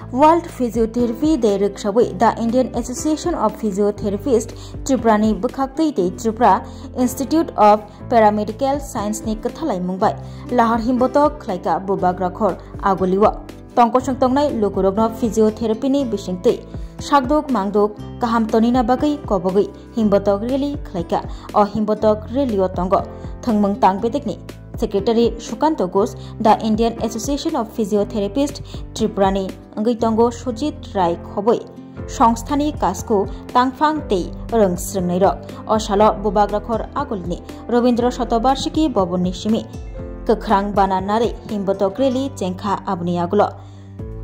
World Physiotherapy Day riksawi the Indian Association of Physiotherapists Triprani bukhaktui de Tripura Institute of Paramedical Science ni kathalai mungbai lahar himbotok khlaika bubak rakhor aguliwa tongko sungtongnai lukurogno physiotherapy ni bisingtui sakdok mangdok kaham tonina bagai kobogoi himbotok reli khlaika o himbotok relio tongo thangmung tangbetekni Secretary Shukanto Ghosh, the Indian Association of Physiotherapists Tripurani Angaitongo Sujit Rai Khoboi Songsthani Kasko Tangfang Tei Rungsrungnai Rok Osalo Bubagrakhor Agulni Robindra Shatobarshiki Bobonni Shimi Kakrang Bananare Himbotok Reli Chengkha Abni Agulo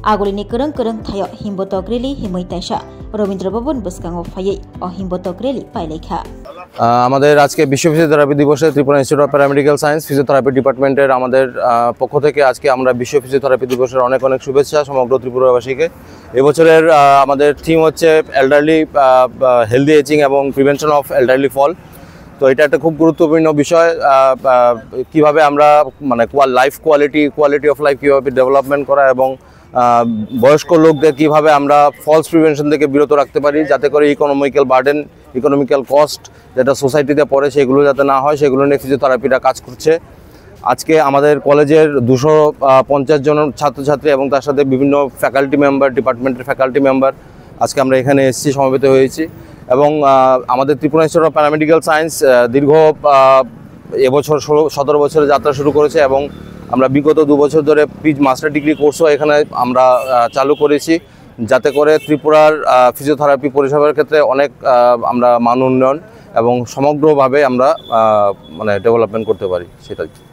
Agulini Kurung Thayo Himbotok Reli Himoi Taisha Robindra Bobon Buskango Faye o Himbotok Reli Pailekha আমাদের আজকে বিশ্ব physiotherapy দিবসে Tripura institute of paramedical science physiotherapy ডিপার্টমেন্টের আমাদের পক্ষ থেকে আজকে আমরা বিশ্ব ফিজিওথেরাপি দিবসের অনেক শুভেচ্ছা সমগ্র ত্রিপুরাবাসীকে। এবছরের আমাদের থিম হচ্ছে এল্ডারলি হেলদি এজিং এবং প্রিভেনশন অফ এল্ডারলি ফল। তো এটা একটা খুব গুরুত্বপূর্ণ বিষয়, কিভাবে আমরা মানে লাইফ কোয়ালিটি অফ লাইফ কীভাবে ডেভেলপমেন্ট করা এবং বয়স্ক লোকদের কীভাবে আমরা ফলস প্রিভেনশন থেকে বিরত রাখতে পারি যাতে করে ইকোনমিক্যাল বার্ডেন ইকোনমিক্যাল কস্ট যেটা সোসাইটিতে পড়ে সেগুলো যাতে না হয় সেগুলো নিয়ে ফিজিওথেরাপিটা কাজ করছে। আজকে আমাদের কলেজের 250 জন ছাত্রছাত্রী এবং তার সাথে বিভিন্ন ফ্যাকাল্টি মেম্বার ডিপার্টমেন্টের ফ্যাকাল্টি মেম্বার আজকে আমরা এখানে এসেছি, সমবেত হয়েছি এবং আমাদের Tripura institute of paramedical science দীর্ঘ এবছর 17 বছরের যাত্রা শুরু করেছে এবং আমরা বিগত 2 বছর ধরে মাস্টার ডিগ্রি কোর্সও এখানে আমরা চালু করেছি যাতে করে ত্রিপুরার ফিজিওথেরাপি পরিষেবার ক্ষেত্রে অনেক আমরা মান উন্নয়ন এবং সমগ্রভাবে আমরা মানে ডেভেলপমেন্ট করতে পারি সেটাই।